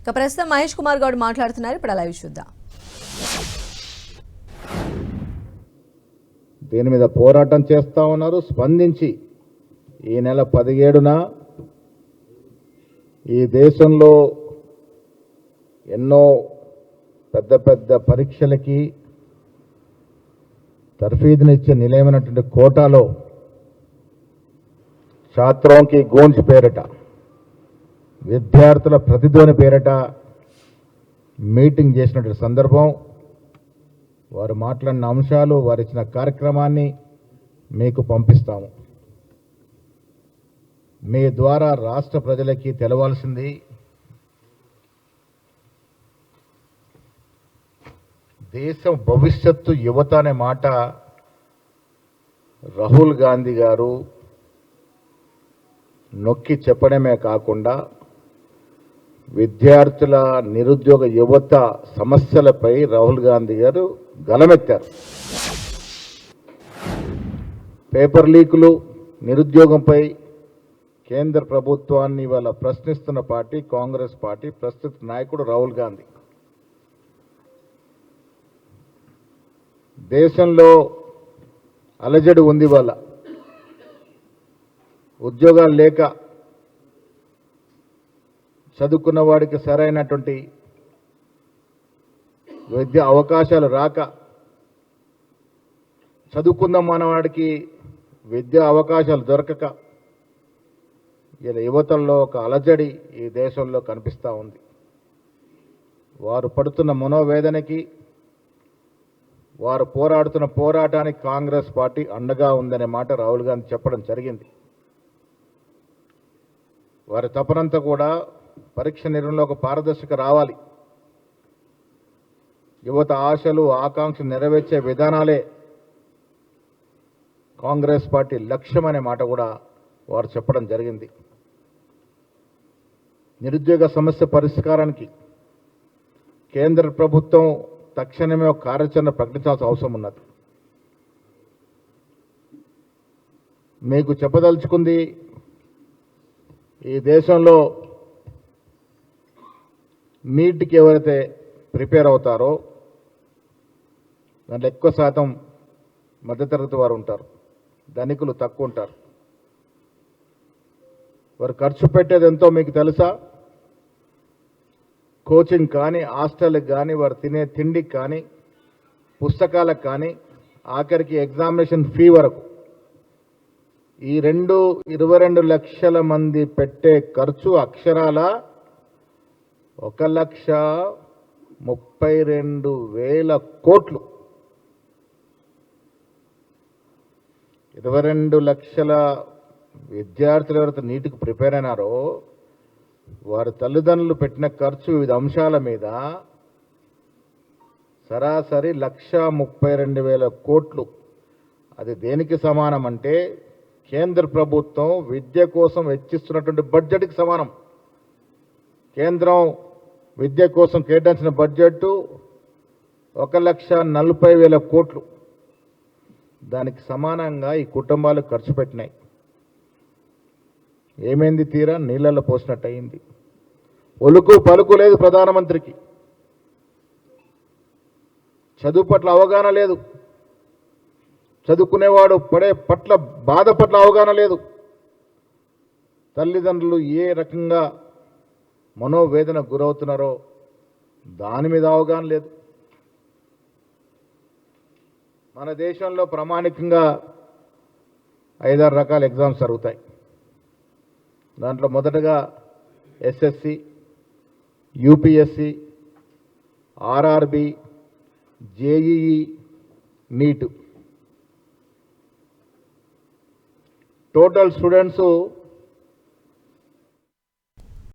ఇక ప్రస్తుతం మహేష్ కుమార్ గౌడ్ మాట్లాడుతున్నారు. ఇప్పుడు లైవ్ చూద్దాం. దీని మీద పోరాటం చేస్తా ఉన్నారు. స్పందించి ఈ నెల 17న ఈ దేశంలో ఎన్నో పెద్ద పెద్ద పరీక్షలకి తర్ఫీదునిచ్చే నిలయమైనటువంటి కోటాలో ఛాత్రోంకి గూంజ్ పేరిట, విద్యార్థుల ప్రతిధ్వని పేరిట మీటింగ్ చేసినటువంటి సందర్భం, వారు మాట్లాడిన అంశాలు, వారు ఇచ్చిన కార్యక్రమాన్ని మీకు పంపిస్తాము. మీ ద్వారా రాష్ట్ర ప్రజలకి తెలవాల్సింది, దేశం భవిష్యత్తు యువత అనే మాట రాహుల్ గాంధీ గారు నొక్కి చెప్పడమే కాకుండా విద్యార్థుల, నిరుద్యోగ యువత సమస్యలపై రాహుల్ గాంధీ గారు గలమెత్తారు. పేపర్ లీకులు, నిరుద్యోగంపై కేంద్ర ప్రభుత్వాన్ని ఇవాళ ప్రశ్నిస్తున్న పార్టీ కాంగ్రెస్ పార్టీ, ప్రస్తుత నాయకుడు రాహుల్ గాంధీ. దేశంలో అలజడి ఉంది. ఇవాళ ఉద్యోగాలు లేక, చదువుకున్న వాడికి సరైనటువంటి విద్యా అవకాశాలు రాక, చదువుకుందాం మనవాడికి విద్యా అవకాశాలు దొరకక, ఇలా యువతల్లో ఒక అలజడి ఈ దేశంలో కనిపిస్తూ ఉంది. వారు పడుతున్న మనోవేదనకి, వారు పోరాడుతున్న పోరాటానికి కాంగ్రెస్ పార్టీ అండగా ఉందనే మాట రాహుల్ గాంధీ చెప్పడం జరిగింది. వారి తపనంతా కూడా పరీక్ష నిర్వహణలో ఒక పారదర్శక రావాలి, యువత ఆశలు ఆకాంక్షలు నెరవేర్చే విధానాలే కాంగ్రెస్ పార్టీ లక్ష్యం అనే మాట కూడా వారు చెప్పడం జరిగింది. నిరుద్యోగ సమస్య పరిష్కారానికి కేంద్ర ప్రభుత్వం తక్షణమే ఒక కార్యాచరణ ప్రకటించాల్సిన అవసరం ఉన్నది. మీకు చెప్పదలుచుకుంది, ఈ దేశంలో నీట్కి ఎవరైతే ప్రిపేర్ అవుతారో దాంట్లో ఎక్కువ శాతం మధ్యతరగతి వారు ఉంటారు, ధనికులు తక్కువ ఉంటారు. వారు ఖర్చు పెట్టేది ఎంతో మీకు తెలుసా? కోచింగ్ కానీ, హాస్టల్కి కానీ, వారు తినే తిండికి కానీ, పుస్తకాలకు కానీ, ఆఖరికి ఎగ్జామినేషన్ ఫీ వరకు ఈ 22 లక్షల మంది పెట్టే ఖర్చు అక్షరాల 1,32,000 కోట్లు. 22 లక్షల విద్యార్థులు ఎవరైతే నీటికి ప్రిపేర్ అయినారో వారి తల్లిదండ్రులు పెట్టిన ఖర్చు వివిధ అంశాల మీద సరాసరి 1,32,000 కోట్లు. అది దేనికి సమానం అంటే కేంద్ర ప్రభుత్వం విద్య కోసం వెచ్చిస్తున్నటువంటి బడ్జెట్కి సమానం. కేంద్రం విద్య కోసం కేటాయించిన బడ్జెట్ 1,40,000 కోట్లు. దానికి సమానంగా ఈ కుటుంబాలు ఖర్చు పెట్టినాయి. ఏమైంది? తీరా నీళ్ళల్లో పోసినట్టు అయింది. ఒలుకు పలుకు లేదు ప్రధానమంత్రికి. చదువు పట్ల అవగాహన లేదు, చదువుకునేవాడు పడే పట్ల బాధ పట్ల అవగాహన లేదు, తల్లిదండ్రులు ఏ రకంగా మనోవేదన గురవుతున్నారో దాని మీద అవగాహన లేదు. మన దేశంలో ప్రామాణికంగా 5-6 రకాల ఎగ్జామ్స్ జరుగుతాయి. దాంట్లో మొదటగా SSC, UPSC, RRB, JEE, NEET. Total students